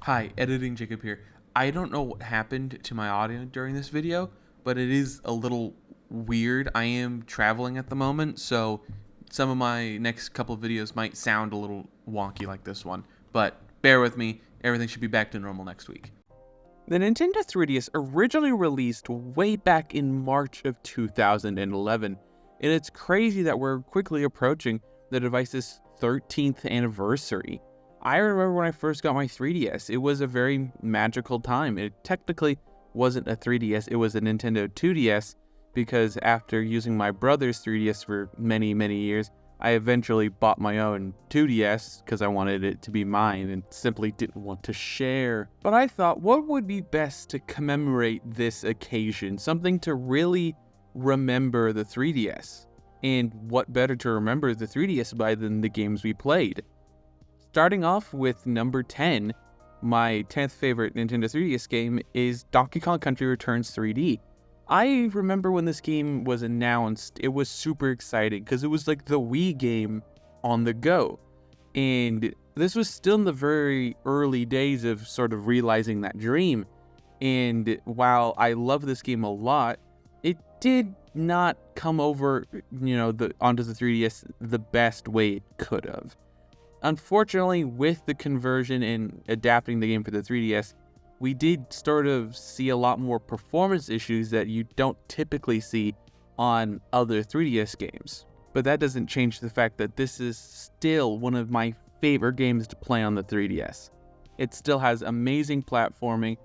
Hi, Editing Jacob here. I don't know what happened to my audio during this video, but it is a little weird. I am traveling at the moment, so some of my next couple of videos might sound a little wonky like this one. But bear with me, everything should be back to normal next week. The Nintendo 3DS originally released way back in March of 2011, and it's crazy that we're quickly approaching the device's 13th anniversary. I remember when I first got my 3DS, it was a very magical time. It technically wasn't a 3DS, it was a Nintendo 2DS, because after using my brother's 3DS for many, many years, I eventually bought my own 2DS because I wanted it to be mine and simply didn't want to share. But I thought, what would be best to commemorate this occasion? Something to really remember the 3DS. And what better to remember the 3DS by than the games we played? Starting off with number 10, my 10th favorite Nintendo 3DS game is Donkey Kong Country Returns 3D. I remember when this game was announced, it was super exciting because it was like the Wii game on the go. And this was still in the very early days of sort of realizing that dream. And while I love this game a lot, it did not come over, onto the 3DS the best way it could have. Unfortunately, with the conversion and adapting the game for the 3DS, we did sort of see a lot more performance issues that you don't typically see on other 3DS games. But that doesn't change the fact that this is still one of my favorite games to play on the 3DS. It still has amazing platforming,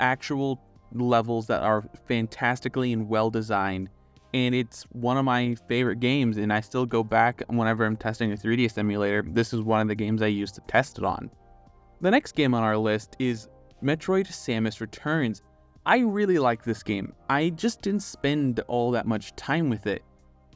actual levels that are fantastically and well designed, and it's one of my favorite games, and I still go back whenever I'm testing a 3DS emulator. This is one of the games I used to test it on. The next game on our list is Metroid Samus Returns. I really like this game. I just didn't spend all that much time with it.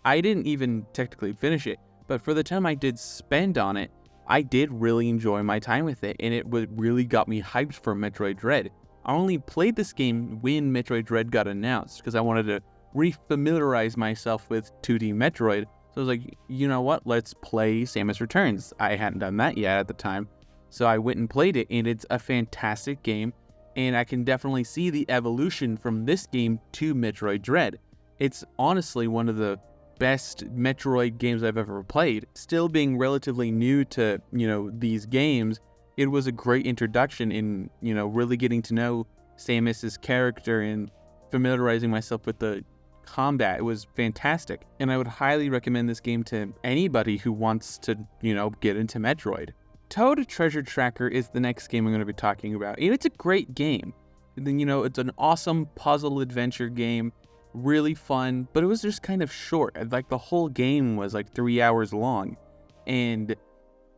I didn't even technically finish it, but for the time I did spend on it, I did really enjoy my time with it, and it really got me hyped for Metroid Dread. I only played this game when Metroid Dread got announced, because I wanted to refamiliarize myself with 2D Metroid. So I was like, you know what, let's play Samus Returns. I hadn't done that yet at the time. So I went and played it, and it's a fantastic game, and I can definitely see the evolution from this game to Metroid Dread. It's honestly one of the best Metroid games I've ever played. Still being relatively new to, these games, it was a great introduction in, really getting to know Samus's character and familiarizing myself with the combat. It was fantastic, and I would highly recommend this game to anybody who wants to, get into Metroid. Toad Treasure Tracker is the next game I'm going to be talking about, and it's a great game. And then, it's an awesome puzzle adventure game, really fun, but it was just kind of short. Like, the whole game was like 3 hours long, and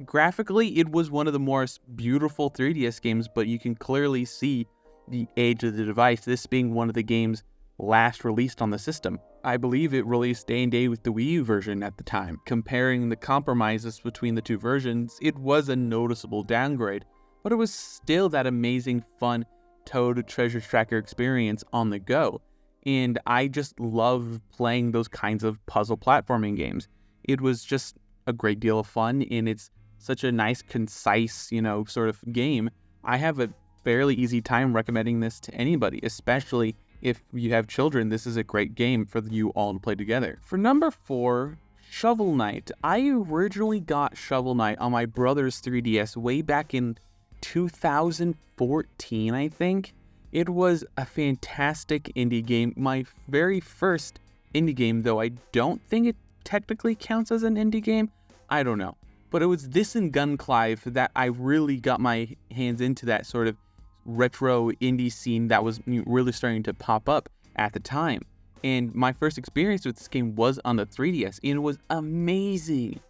graphically, it was one of the more beautiful 3DS games, but you can clearly see the age of the device, this being one of the games last released on the system. I believe it released day and day with the Wii U version at the time. Comparing the compromises between the two versions, it was a noticeable downgrade, but it was still that amazing, fun Toad Treasure Tracker experience on the go. And I just love playing those kinds of puzzle platforming games. It was just a great deal of fun, and it's such a nice, concise, sort of game. I have a fairly easy time recommending this to anybody, especially if you have children. This is a great game for you all to play together. For number 4, Shovel Knight. I originally got Shovel Knight on my brother's 3DS way back in 2014, I think. It was a fantastic indie game. My very first indie game, though I don't think it technically counts as an indie game. I don't know. But it was this and Gunclive that I really got my hands into that sort of retro indie scene that was really starting to pop up at the time. And my first experience with this game was on the 3DS, and it was amazing.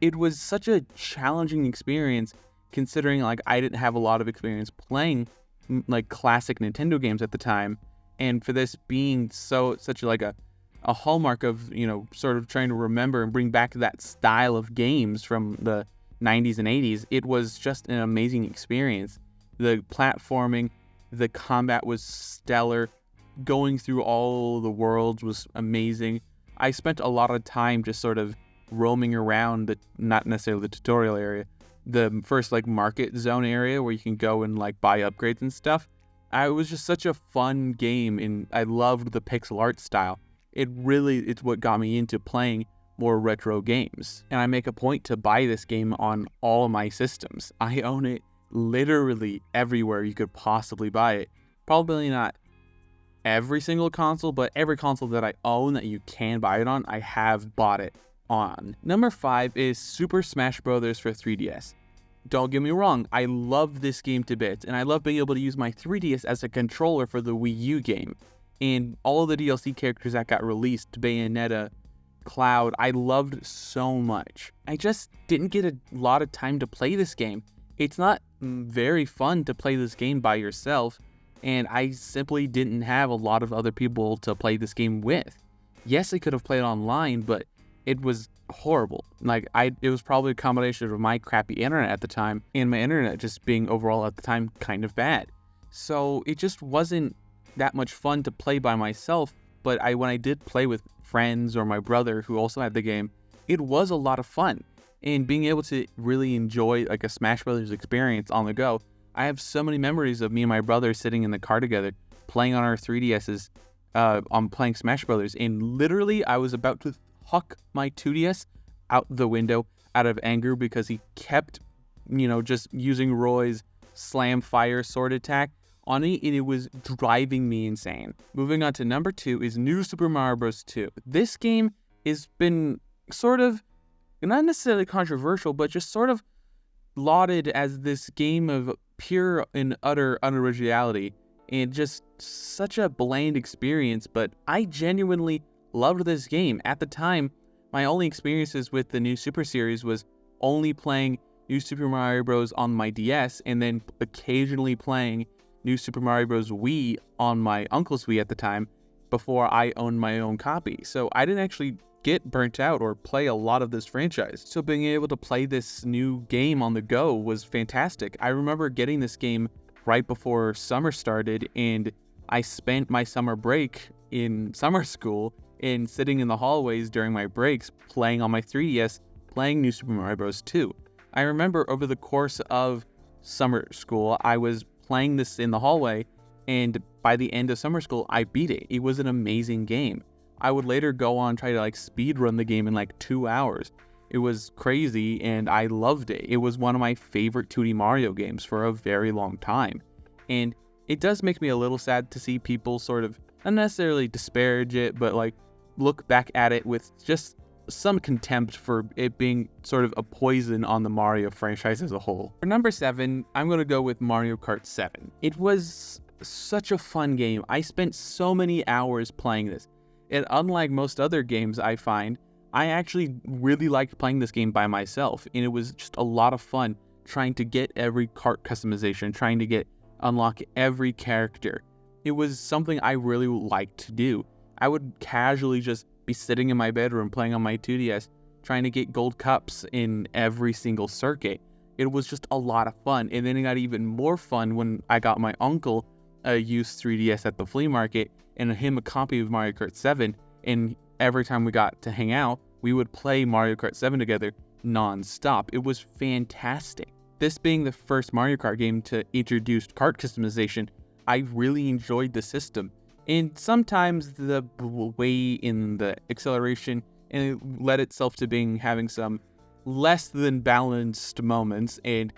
It was such a challenging experience, considering like I didn't have a lot of experience playing like classic Nintendo games at the time, and for this being such like a hallmark of, sort of trying to remember and bring back that style of games from the 90s and 80s, it was just an amazing experience. The platforming, the combat was stellar. Going through all the worlds was amazing. I spent a lot of time just sort of roaming around not necessarily the tutorial area, the first like market zone area where you can go and like buy upgrades and stuff. It was just such a fun game, and I loved the pixel art style. It's what got me into playing more retro games. And I make a point to buy this game on all of my systems. I own it literally everywhere you could possibly buy it. Probably not every single console, but every console that I own that you can buy it on, I have bought it on. Number 5 is Super Smash Bros. For 3DS. Don't get me wrong, I love this game to bits, and I love being able to use my 3DS as a controller for the Wii U game. And all of the DLC characters that got released, Bayonetta, Cloud, I loved so much. I just didn't get a lot of time to play this game. It's not very fun to play this game by yourself, and I simply didn't have a lot of other people to play this game with. Yes, I could have played online, but it was horrible. It was probably a combination of my crappy internet at the time and my internet just being overall at the time kind of bad. So it just wasn't that much fun to play by myself, but when I did play with friends or my brother who also had the game, it was a lot of fun. And being able to really enjoy like a Smash Brothers experience on the go, I have so many memories of me and my brother sitting in the car together, playing on our 3DSs, on playing Smash Brothers, and literally I was about to huck my 2DS out the window out of anger because he kept, just using Roy's slam fire sword attack on me, and it was driving me insane. Moving on to number 2 is New Super Mario Bros. 2. This game has been sort of, not necessarily controversial, but just sort of lauded as this game of pure and utter unoriginality, and just such a bland experience, but I genuinely loved this game. At the time, my only experiences with the New Super series was only playing New Super Mario Bros. On my DS, and then occasionally playing New Super Mario Bros. Wii on my uncle's Wii at the time, before I owned my own copy. So I didn't actually get burnt out or play a lot of this franchise. So being able to play this new game on the go was fantastic. I remember getting this game right before summer started, and I spent my summer break in summer school and sitting in the hallways during my breaks playing on my 3DS, playing New Super Mario Bros. 2. I remember over the course of summer school, I was playing this in the hallway, and by the end of summer school, I beat it. It was an amazing game. I would later go on try to speed run the game in 2 hours. It was crazy, and I loved it. It was one of my favorite 2D Mario games for a very long time. And it does make me a little sad to see people sort of, not necessarily disparage it, but look back at it with just some contempt for it being sort of a poison on the Mario franchise as a whole. For number 7, I'm going to go with Mario Kart 7. It was such a fun game. I spent so many hours playing this. And unlike most other games I find, I actually really liked playing this game by myself. And it was just a lot of fun trying to get every kart customization, trying to unlock every character. It was something I really liked to do. I would casually just be sitting in my bedroom playing on my 2DS, trying to get gold cups in every single circuit. It was just a lot of fun. And then it got even more fun when I got my uncle a used 3DS at the flea market and him a copy of Mario Kart 7. And every time we got to hang out, we would play Mario Kart 7 together non-stop. It was fantastic. This being the first Mario Kart game to introduce kart customization, I really enjoyed the system. And sometimes the way in the acceleration, and it led itself to having some less than balanced moments, and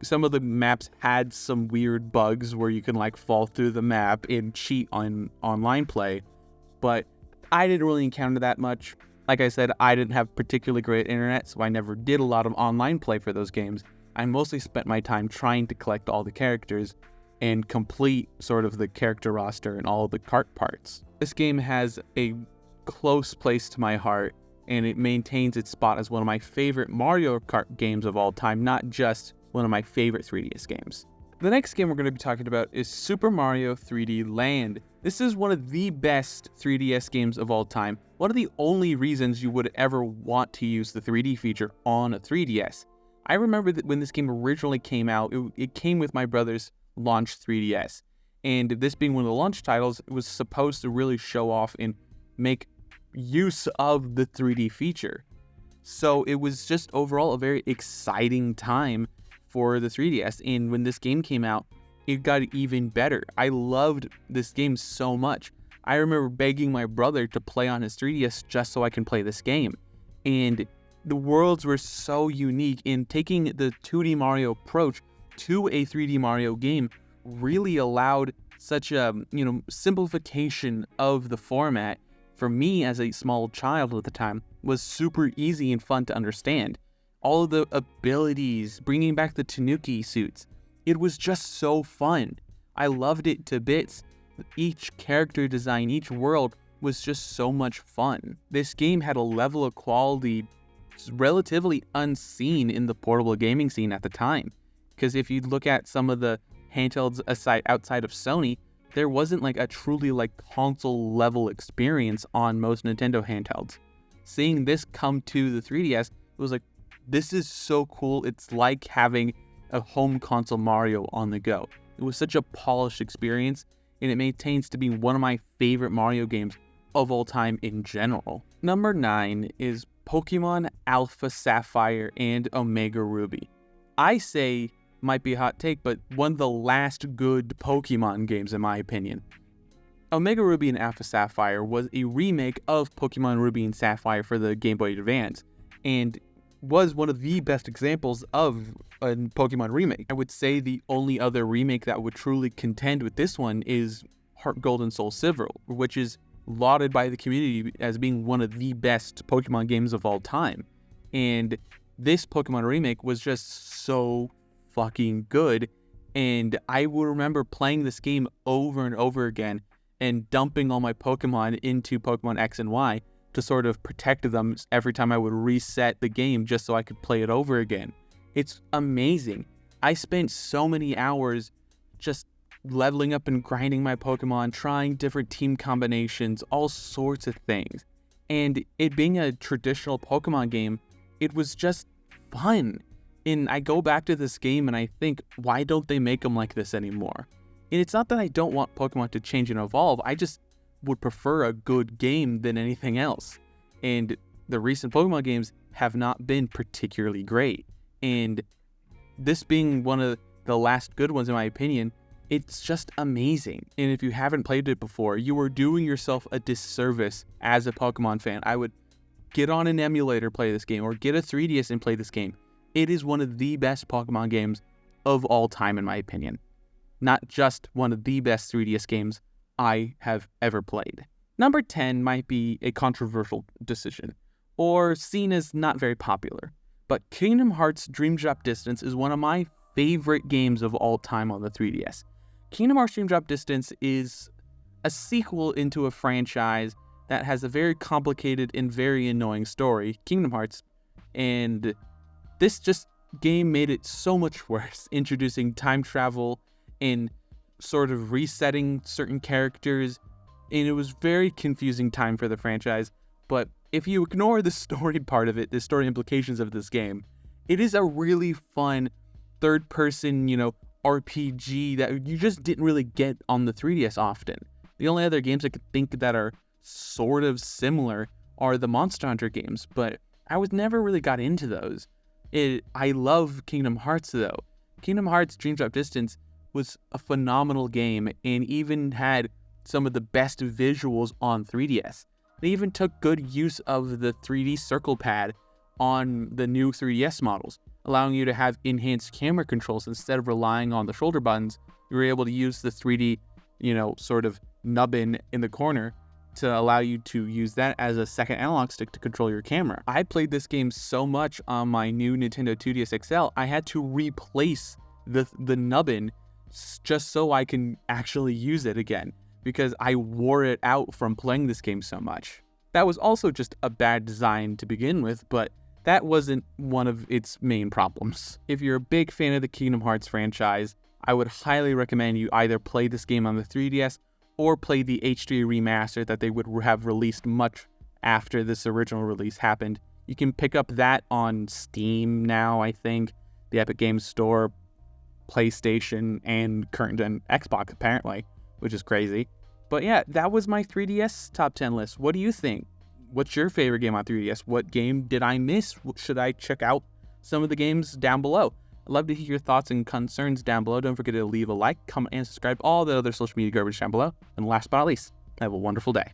some of the maps had some weird bugs where you can fall through the map and cheat on online play, but I didn't really encounter that much. Like I said, I didn't have particularly great internet, so I never did a lot of online play for those games. I mostly spent my time trying to collect all the characters and complete sort of the character roster and all of the kart parts. This game has a close place to my heart, and it maintains its spot as one of my favorite Mario Kart games of all time, not just one of my favorite 3DS games. The next game we're going to be talking about is Super Mario 3D Land. This is one of the best 3DS games of all time. One of the only reasons you would ever want to use the 3D feature on a 3DS. I remember that when this game originally came out, it came with my brother's launch 3DS. And this being one of the launch titles, it was supposed to really show off and make use of the 3D feature. So it was just overall a very exciting time for the 3DS. And when this game came out, it got even better. I loved this game so much. I remember begging my brother to play on his 3DS just so I can play this game. And the worlds were so unique, in taking the 2D Mario approach to a 3D Mario game really allowed such a, simplification of the format. For me as a small child at the time, was super easy and fun to understand. All of the abilities, bringing back the Tanuki suits, it was just so fun. I loved it to bits. Each character design, each world was just so much fun. This game had a level of quality relatively unseen in the portable gaming scene at the time. Because if you look at some of the handhelds outside of Sony, there wasn't like a truly like console level experience on most Nintendo handhelds. Seeing this come to the 3DS, it was like, this is so cool. It's like having a home console Mario on the go. It was such a polished experience, and it maintains to be one of my favorite Mario games of all time in general. Number 9 is Pokemon Alpha Sapphire and Omega Ruby. I say, might be a hot take, but one of the last good Pokemon games in my opinion. Omega Ruby and Alpha Sapphire was a remake of Pokemon Ruby and Sapphire for the Game Boy Advance, and was one of the best examples of a Pokemon remake. I would say the only other remake that would truly contend with this one is Heart Gold and Soul Silver, which is lauded by the community as being one of the best Pokemon games of all time. And this Pokemon remake was just so fucking good, and I will remember playing this game over and over again and dumping all my Pokemon into Pokemon X and Y to sort of protect them every time I would reset the game just so I could play it over again. It's amazing. I spent so many hours just leveling up and grinding my Pokemon, trying different team combinations, all sorts of things. And it being a traditional Pokemon game, it was just fun. And I go back to this game and I think, why don't they make them like this anymore? And it's not that I don't want Pokemon to change and evolve, I just would prefer a good game than anything else. And the recent Pokemon games have not been particularly great. And this being one of the last good ones in my opinion, it's just amazing. And if you haven't played it before, you are doing yourself a disservice as a Pokemon fan. I would get on an emulator, play this game, or get a 3DS and play this game. It is one of the best Pokemon games of all time in my opinion. Not just one of the best 3DS games I have ever played. Number 10 might be a controversial decision, or seen as not very popular, but Kingdom Hearts Dream Drop Distance is one of my favorite games of all time on the 3DS. Kingdom Hearts Dream Drop Distance is a sequel into a franchise that has a very complicated and very annoying story, Kingdom Hearts, and this just game made it so much worse, introducing time travel and sort of resetting certain characters, and it was very confusing time for the franchise. But if you ignore the story part of it, the story implications of this game, it is a really fun third-person, RPG that you just didn't really get on the 3DS often. The only other games I could think that are sort of similar are the Monster Hunter games, but I was never really got into those. I love Kingdom Hearts though. Kingdom Hearts Dream Drop Distance was a phenomenal game and even had some of the best visuals on 3DS. They even took good use of the 3D circle pad on the new 3DS models, allowing you to have enhanced camera controls instead of relying on the shoulder buttons. You were able to use the 3D, sort of nubbin in the corner to allow you to use that as a second analog stick to control your camera. I played this game so much on my new Nintendo 2DS XL, I had to replace the nubbin just so I can actually use it again, because I wore it out from playing this game so much. That was also just a bad design to begin with, but that wasn't one of its main problems. If you're a big fan of the Kingdom Hearts franchise, I would highly recommend you either play this game on the 3DS or play the HD remaster that they would have released much after this original release happened. You can pick up that on Steam now, I think, the Epic Games Store, PlayStation, and current gen Xbox apparently, which is crazy. But yeah, that was my 3DS top 10 list. What do you think? What's your favorite game on 3DS? What game did I miss? Should I check out some of the games down below? I'd love to hear your thoughts and concerns down below. Don't forget to leave a like, comment, and subscribe. All the other social media garbage down below. And last but not least, have a wonderful day.